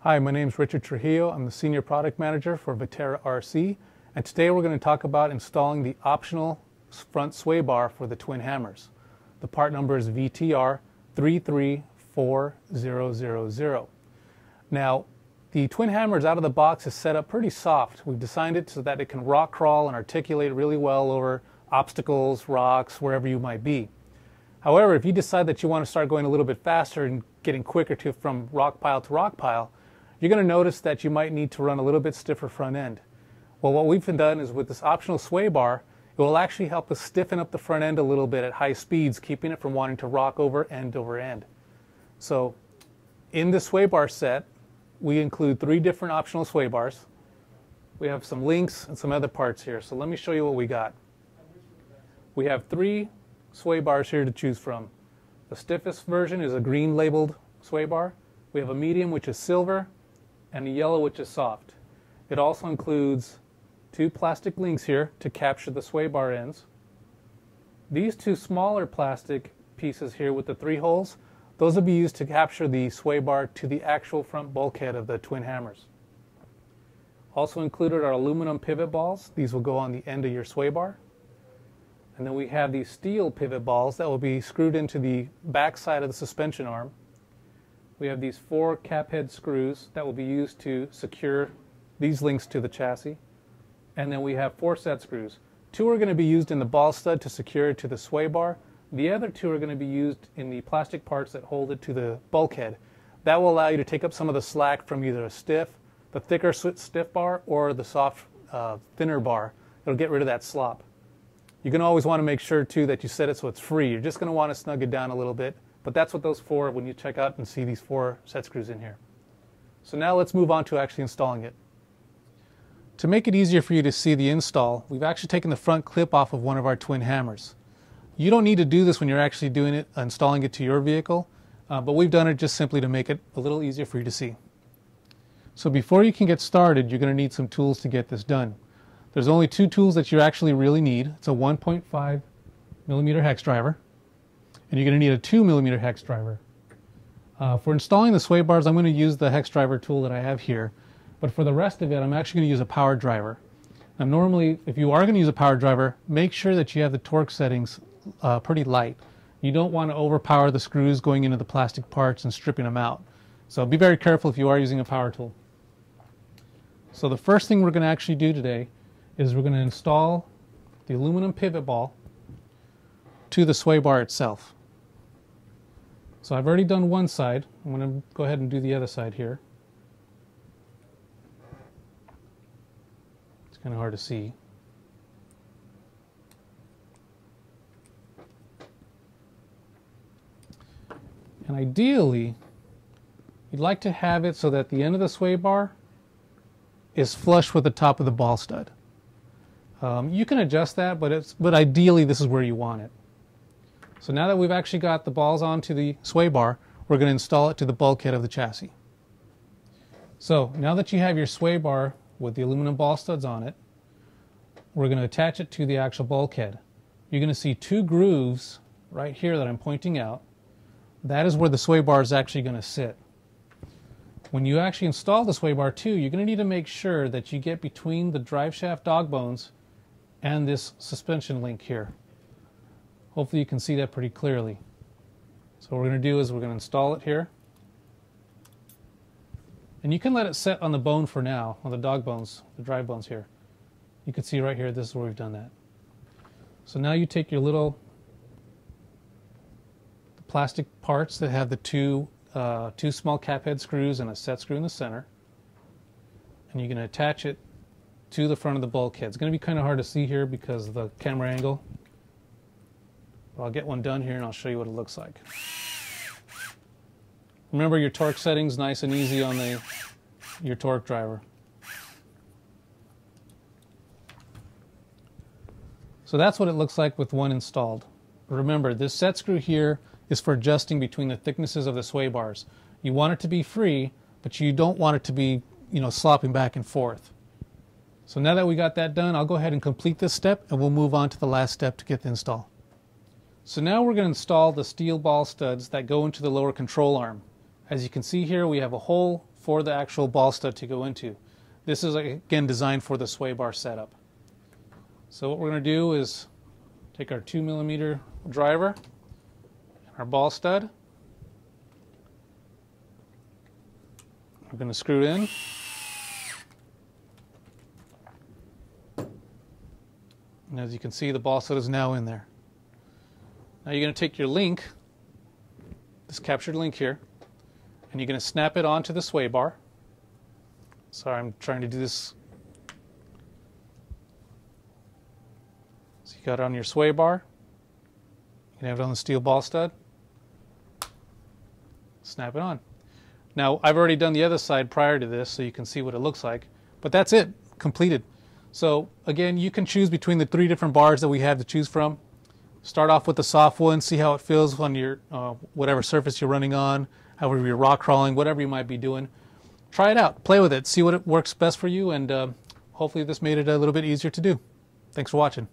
Hi, my name is Richard Trujillo. I'm the Senior Product Manager for Viterra RC, and today we're going to talk about installing the optional front sway bar for the twin hammers. The part number is VTR 334000. Now, the twin hammers out of the box is set up pretty soft. We've designed it so that it can rock crawl and articulate really well over obstacles, rocks, wherever you might be. However, if you decide that you want to start going a little bit faster and getting quicker from rock pile to rock pile, you're going to notice that you might need to run a little bit stiffer front end. Well, what we've done is with this optional sway bar, it will actually help us stiffen up the front end a little bit at high speeds, keeping it from wanting to rock over end. So in the sway bar set, we include 3 different optional sway bars. We have some links and some other parts here. So let me show you what we got. We have 3 sway bars here to choose from. The stiffest version is a green labeled sway bar. We have a medium, which is silver, and a yellow, which is soft. It also includes 2 plastic links here to capture the sway bar ends. These 2 smaller plastic pieces here with the 3 holes, those will be used to capture the sway bar to the actual front bulkhead of the twin hammers. Also included are aluminum pivot balls. These will go on the end of your sway bar. And then we have these steel pivot balls that will be screwed into the back side of the suspension arm. We have these 4 cap head screws that will be used to secure these links to the chassis. And then we have 4 set screws. 2 are going to be used in the ball stud to secure it to the sway bar. The other 2 are going to be used in the plastic parts that hold it to the bulkhead. That will allow you to take up some of the slack from either the thicker stiff bar, or the soft, thinner bar. It'll get rid of that slop. You're going to always want to make sure too that you set it so it's free. You're just going to want to snug it down a little bit. But that's what those 4, when you check out and see these 4 set screws in here. So now let's move on to actually installing it. To make it easier for you to see the install, we've actually taken the front clip off of one of our twin hammers. You don't need to do this when you're actually doing it, installing it to your vehicle, but we've done it just simply to make it a little easier for you to see. So before you can get started, you're going to need some tools to get this done. There's only 2 tools that you actually really need. It's a 1.5 millimeter hex driver, and you're going to need a 2 millimeter hex driver. For installing the sway bars, I'm going to use the hex driver tool that I have here, but for the rest of it, I'm actually going to use a power driver. Now normally, if you are going to use a power driver, make sure that you have the torque settings pretty light. You don't want to overpower the screws going into the plastic parts and stripping them out. So be very careful if you are using a power tool. So the first thing we're going to actually do today is we're going to install the aluminum pivot ball to the sway bar itself. So I've already done one side. I'm going to go ahead and do the other side here. It's kind of hard to see. And ideally, you'd like to have it so that the end of the sway bar is flush with the top of the ball stud. You can adjust that, but ideally this is where you want it. So now that we've actually got the balls onto the sway bar, we're going to install it to the bulkhead of the chassis. So now that you have your sway bar with the aluminum ball studs on it, we're going to attach it to the actual bulkhead. You're going to see 2 grooves right here that I'm pointing out. That is where the sway bar is actually going to sit. When you actually install the sway bar too, you're going to need to make sure that you get between the drive shaft dog bones and this suspension link here. Hopefully you can see that pretty clearly. So what we're going to do is we're going to install it here. And you can let it set on the bone for now, on the dog bones, the drive bones here. You can see right here, this is where we've done that. So now you take your little plastic parts that have the 2 small cap head screws and a set screw in the center, and you're going to attach it to the front of the bulkhead. It's going to be kind of hard to see here because of the camera angle. But I'll get one done here and I'll show you what it looks like. Remember your torque settings nice and easy on your torque driver. So that's what it looks like with one installed. Remember, this set screw here is for adjusting between the thicknesses of the sway bars. You want it to be free, but you don't want it to be, slopping back and forth. So now that we got that done, I'll go ahead and complete this step and we'll move on to the last step to get the install. So now we're going to install the steel ball studs that go into the lower control arm. As you can see here, we have a hole for the actual ball stud to go into. This is, again, designed for the sway bar setup. So what we're going to do is take our 2mm driver, our ball stud. We're going to screw it in. And as you can see, the ball stud is now in there. Now you're going to take your link, this captured link here, and you're going to snap it onto the sway bar. Sorry, I'm trying to do this. So you got it on your sway bar. You can have it on the steel ball stud. Snap it on. Now, I've already done the other side prior to this, so you can see what it looks like. But that's it, completed. So again, you can choose between the 3 different bars that we have to choose from. Start off with the soft one, see how it feels on your whatever surface you're running on, however you're rock crawling, whatever you might be doing. Try it out, play with it, see what works best for you, and hopefully this made it a little bit easier to do. Thanks for watching.